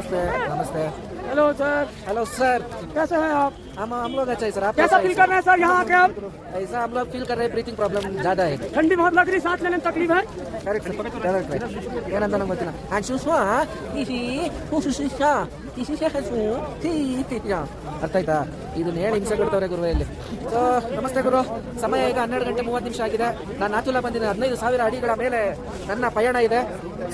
नमस्ते नमस्ते। Hello sir. Hello sir, कैसे हैं आप? हम लोग अच्छा है सर। आप कैसा फील कर रहे हैं सर यहाँ आके आप? ऐसा हम लोग फील कर रहे हैं, ब्रीथिंग प्रॉब्लम ज़्यादा है। ठंडी बहुत लग रही, सांस लेने में तकलीफ है। ಕರೆಕ್ಟ್ ಏನಂತ ನಂಗೆ ಗೊತ್ತಿಲ್ಲ. ಅರ್ಥ ಆಯ್ತಾ? ಇದನ್ನ ಹೇಳಿ ಹಿಂಸೆ ಕೊಡ್ತವ್ರೆ ಗುರು ಇಲ್ಲಿ. ಸೊ ನಮಸ್ತೆ ಗುರು, ಸಮಯ ಈಗ 12:30 ಆಗಿದೆ. ನಾನು ನಾಥುಲಾ ಬಂದಿದ್ದೀನಿ. 15,000 ಅಡಿಗಳ ಮೇಲೆ ನನ್ನ ಪಯಣ ಇದೆ.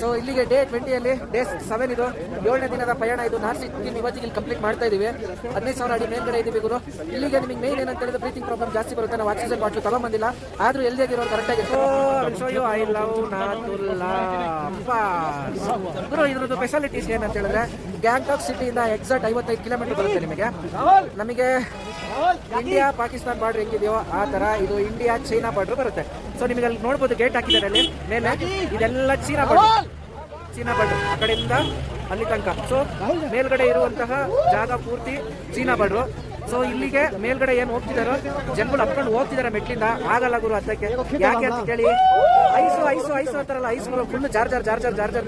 ಸೊ ಇಲ್ಲಿಗೆ ಡೇ 20 ಡೇ 7 ಇದು 7ನೇ ದಿನದ ಪಯಣ. ಇದು ನಾರ್ತ್ ಸಿಕ್ಕಿಂ ಇವತ್ತಿಗೆ ಇಲ್ಲಿ ಕಂಪ್ಲೀಟ್ ಮಾಡ್ತಾ ಇದೀವಿ. 15,000 ಅಡಿ ಮೇಲ್ಗಡೆ ಇದ್ದೀವಿ ಗುರು. ಇಲ್ಲಿಗೆ ನಿಮಗೆ ಮೇನ್ ಏನಂತ ಹೇಳಿದ್ರೆ ಬ್ರೀತಿಂಗ್ ಪ್ರಾಬ್ಲಮ್ ಜಾಸ್ತಿ ಬರುತ್ತೆ. ನಾವು ಆಕ್ಸಿಜನ್ ಬಾಟ್ಲು ತಗೊಂಬಂದಿಲ್ಲ, ಆದ್ರೂ ಎಲ್ಲಿಯಾಗಿರೋರು ಕರೆಕ್ಟಾಗಿ. ಐ ಲವ್ ನಾಥುಲಾ ಗುರು. ಇದ್ರದ್ದು ಸ್ಪೆಷಾಲಿಟೀಸ್ ಏನಂತ ಹೇಳಿದ್ರೆ ಗ್ಯಾಂಗ್ಟಾಕ್ ಸಿಟಿಯಿಂದ ಎಕ್ಸಾಕ್ಟ್ 55 ಕಿಲೋಮೀಟರ್ ಬರುತ್ತೆ ನಿಮಗೆ. ನಮಗೆ ಇಂಡಿಯಾ ಪಾಕಿಸ್ತಾನ ಬಾರ್ಡರ್ ಹೆಂಗಿದೆಯೋ ಆ ತರ ಇದು ಇಂಡಿಯಾ ಚೈನಾ ಬಾರ್ಡರ್ ಬರುತ್ತೆ. ಸೊ ನಿಮಗೆ ಅಲ್ಲಿ ನೋಡ್ಬೋದು, ಗೇಟ್ ಹಾಕಿದ್ದಾರೆ ಅಲ್ಲಿ ಮೇಲೆ. ಇದೆಲ್ಲ ಚೀನಾ ಬಾರ್ಡರ್ ಆ ಕಡೆಯಿಂದ ಅಲ್ಲಿ ತನಕ. ಸೊ ಮೇಲ್ಗಡೆ ಇರುವಂತಹ ಜಾಗ ಪೂರ್ತಿ ಚೀನಾ ಬಾರ್ಡರ್. ಸೊ ಇಲ್ಲಿಗೆ ಮೇಲ್ಗಡೆ ಏನು ಹೋಗ್ತಿದಾರೋ ಜನಗಳು ಹತ್ಕೊಂಡು ಹೋಗ್ತಿದಾರೆ ಮೆಟ್ಲಿಂದ. ಆಗಲ್ಲ ಗುರು ಹತ್ತಕ್ಕೆ. ಯಾಕೆ ಅಂತ ಕೇಳಿ, ಐಸು ಅಂತಾರಲ್ಲ, ಐಸ್ಗಳು ಫುಲ್ ಜಾರ್ಜರ್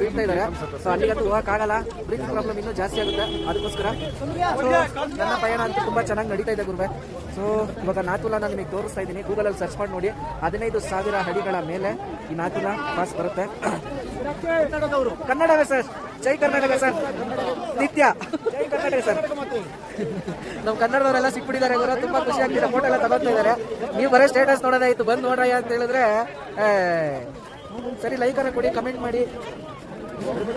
ಬೀಳ್ತಾ ಇದಾರೆ. ಸೊ ಅಲ್ಲಿಗಂತೂ ಹೋಗಕ್ಕಾಗಲ್ಲ. ಬ್ರೀತಿಂಗ್ ಪ್ರಾಬ್ಲಮ್ ಇನ್ನೂ ಜಾಸ್ತಿ ಆಗುತ್ತೆ. ಅದಕ್ಕೋಸ್ಕರ ಸೊ ನನ್ನ ಪಯಣ ಅಂತೂ ತುಂಬಾ ಚೆನ್ನಾಗಿ ನಡೀತಾ ಇದೆ ಗುರುವೆ. ಸೊ ಇವಾಗ ನಾಥುಲಾನ ನಿಮಗೆ ತೋರಿಸ್ತಾ ಇದ್ದೀನಿ. ಗೂಗಲಲ್ಲಿ ಸರ್ಚ್ ಮಾಡಿ ನೋಡಿ. 15,000 ಅಡಿಗಳ ಮೇಲೆ ಈ ನಾಥುಲಾ ಪಾಸ್ ಬರುತ್ತೆ. ಕನ್ನಡವೇ ಸರ್. ಜೈ ಕರ್ನಾಟಕ ಸರ್. ನಿತ್ಯ ಜೈ ಕರ್ನಾಟಕ ಸರ್. ನಮ್ಮ ಕನ್ನಡದವರೆಲ್ಲ ಸಿಕ್ಬಿಟ್ಟಿದ್ದಾರೆ ಗುರು. ತುಂಬಾ ಖುಷಿ ಆಗ್ತಿದೆ. ಫೋಟೋ ಎಲ್ಲ ತಗೋತಾ ಇದ್ದಾರೆ. ನೀವು ಬರೀ ಸ್ಟೇಟಸ್ ನೋಡೋದಾಯ್ತು, ಬಂದು ನೋಡ್ರಯ್ಯ ಅಂತ ಹೇಳಿದ್ರೆ ಸರಿ. ಲೈಕ್ ಅನ್ನ ಕೊಡಿ, ಕಮೆಂಟ್ ಮಾಡಿ.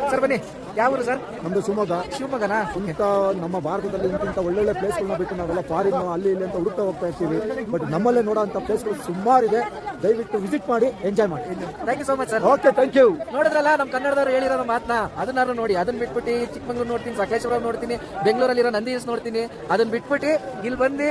ಸರ್ ಬನ್ನಿ. ಯಾವ ಊರು ಸರ್? ನಮ್ದು ಶಿವಮೊಗ್ಗನಾ? ಇಂಥ ನಮ್ಮ ಭಾರತದಲ್ಲಿ ಇಂಥ ಒಳ್ಳೊಳ್ಳೆ ಪ್ಲೇಸ್ಗಳನ್ನ ಬಿಟ್ಟು ನಾವೆಲ್ಲ ಫಾರಿನ್ ಅಲ್ಲಿ ಇಲ್ಲಿ ಅಂತ ಹುಡುಕ್ತಾ ಹೋಗ್ತಾ ಇರ್ತೀವಿ. ಬಟ್ ನಮ್ಮಲ್ಲೇ ನೋಡೋಂಥ ಪ್ಲೇಸ್ಗಳು ಸುಮಾರಿದೆ. ದಯವಿಟ್ಟು ವಿಸಿಟ್ ಮಾಡಿ, ಎಂಜಾಯ್ ಮಾಡಿ. Thank you so much sir. Okay, thank you. ನೋಡಿದ್ರಲ್ಲ ನಮ್ಮ ಕನ್ನಡದವ್ರು ಹೇಳಿರೋ ಮಾತನ್ನ, ಅದನ್ನಾರು ನೋಡಿ. ಅದನ್ನ ಬಿಟ್ಬಿಟ್ಟು ಚಿಕ್ಕಮಂಗ್ಳೂರು ನೋಡ್ತೀನಿ, ಸಕಲೇಶ್ವರ ನೋಡ್ತೀನಿ, ಬೆಂಗಳೂರಲ್ಲಿರೋ ನಂದಿ ಹಿಲ್ಸ್ ನೋಡ್ತೀನಿ. ಅದನ್ನ ಬಿಟ್ಬಿಟ್ಟು ಇಲ್ಲಿ ಬಂದು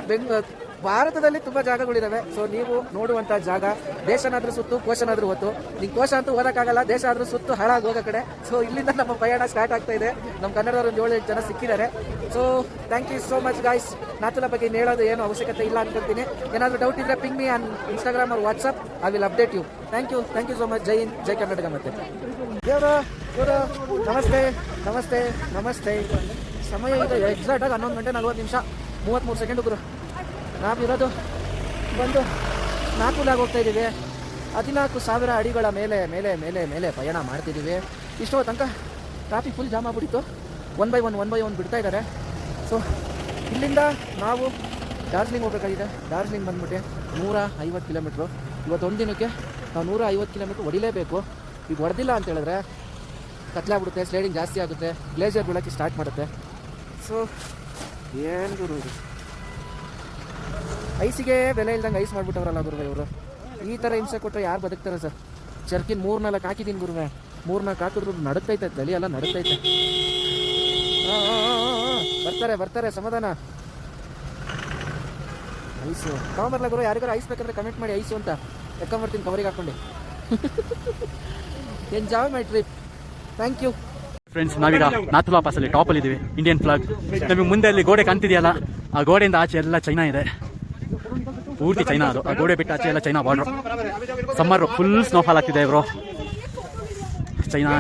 ಭಾರತದಲ್ಲಿ ತುಂಬಾ ಜಾಗಗಳಿದಾವೆ. ಸೊ ನೀವು ನೋಡುವಂತ ಜಾಗ, ದೇಶನಾದ್ರೂ ಸುತ್ತು, ಕೋಶನಾದ್ರೂ ಹೊತ್ತು. ನಿಂಗೆ ಕೋಶ ಅಂತೂ ಓದಕ್ಕಾಗಲ್ಲ, ದೇಶ ಆದ್ರೂ ಸುತ್ತು ಹಾಳಾಗಿ ಹೋಗೋ ಕಡೆ. ಸೊ ಇಲ್ಲಿಂದ ನಮ್ಮ ಪಯಣ ಸ್ಟಾರ್ಟ್ ಆಗ್ತಾ ಇದೆ. ನಮ್ಮ ಕನ್ನಡದವರು 7 ಜನ ಸಿಕ್ಕಿದ್ದಾರೆ. So thank you so much guys. Nathula ಬಗ್ಗೆ ಹೇಳೋದು ಏನು ಅವಶ್ಯಕತೆ ಇಲ್ಲ ಅನ್ಕೊಳ್ತೀನಿ. ಏನಾದರೂ ಡೌಟ್ ಇದ್ರೆ ping me on Instagram or WhatsApp. I will update you. Thank you so much. Jai Hind, Jai Karnataka. ಮತ್ತೆ ನಮಸ್ತೆ. ಸಮಯ ಇದೆ ಎಕ್ಸಾಕ್ಟ್ ಆಗಿ 11:40 ಗುರು. ನಾವಿರೋದು ಬಂದು ನಾಥುಲಾಗೆ ಹೋಗ್ತಾ ಇದ್ದೀವಿ. 14,000 ಅಡಿಗಳ ಮೇಲೆ ಪಯಣ ಮಾಡ್ತಿದ್ದೀವಿ. ಇಷ್ಟೋ ತನಕ ಟ್ರಾಫಿಕ್ ಫುಲ್ ಜಾಮ್ ಆಗ್ಬಿಟ್ಟಿತ್ತು. ಒನ್ ಬೈ ಒನ್ ಬಿಡ್ತಾ ಇದ್ದಾರೆ. ಸೊ ಇಲ್ಲಿಂದ ನಾವು ಡಾರ್ಜಿಲಿಂಗ್ ಹೋಗ್ಬೇಕಾಗಿದೆ. ಡಾರ್ಜಿಲಿಂಗ್ ಬಂದ್ಬಿಟ್ಟು 150 ಕಿಲೋಮೀಟ್ರು. ಇವತ್ತೊಂದು ದಿನಕ್ಕೆ ನಾವು 150 ಕಿಲೋಮೀಟ್ರ್ ಹೊಡಿಲೇಬೇಕು. ಈಗ ಹೊಡೆದಿಲ್ಲ ಅಂತ ಹೇಳಿದ್ರೆ ಕತ್ಲಾಗ್ಬಿಡುತ್ತೆ, ಸ್ಲೈಡಿಂಗ್ ಜಾಸ್ತಿ ಆಗುತ್ತೆ, ಗ್ಲೇಷಿಯರ್ ಬೀಳೋಕ್ಕೆ ಸ್ಟಾರ್ಟ್ ಮಾಡುತ್ತೆ. ಸೊ ಏನು ಗುರು ಇದು, ಐಸಿಗೆ ಬೆಲೆ ಇಲ್ದಂಗೆ ಐಸ್ ಮಾಡಿಬಿಟ್ಟವ್ರಲ್ಲ ಗುರುವೆ ಇವರು. ಈ ಥರ ಹಿಂಸೆ ಕೊಟ್ಟರೆ ಯಾರು ಬದುಕ್ತಾರೆ ಸರ್? ಚರ್ಕಿನ್ 3-4 ಹಾಕಿದ್ದೀನಿ ಗುರುವೆ. 3-4 ಹಾಕಿದ್ರು ನಡುತ್ತೈತೆ, ತಲೆ ಎಲ್ಲ ನಡುತ್ತೈತೆ. ಬರ್ತಾರೆ ಸಮಾಧಾನ. ಐಸು ತಗೊಂಬರ್ಲ ಗುರು. ಯಾರಿಗಾರು ಐಸ್ ಬೇಕಂದ್ರೆ ಕಮೆಂಟ್ ಮಾಡಿ ಐಸು ಅಂತ. ಎಕ್ಕೊಂಬರ್ತೀನಿ ಕವರಿಗೆ ಹಾಕೊಂಡು. Enjoy my trip. Thank you friends. ನಾವೀಗ ನಾಥುಲಾ ಪಾಸಲ್ಲಿ ಟಾಪಲ್ಲಿ ಇದ್ದೀವಿ. ಇಂಡಿಯನ್ ಫ್ಲಾಗ್ ನಮಗೆ ಮುಂದೆ ಅಲ್ಲಿ ಗೋಡೆ ಕಾಣ್ತಿದೆಯಲ್ಲ, ಆ ಗೋಡೆಯಿಂದ ಆಚೆ ಎಲ್ಲ ಚೈನಾ ಇದೆ. ಪೂರ್ತಿ ಚೈನಾ ಅದು. ಆ ಗೋಡೆ ಬಿಟ್ಟು ಆಚೆ ಎಲ್ಲ China border. Summer full snowfall ಆಗ್ತಿದೆ ಬ್ರೋ. ಚೈನಾ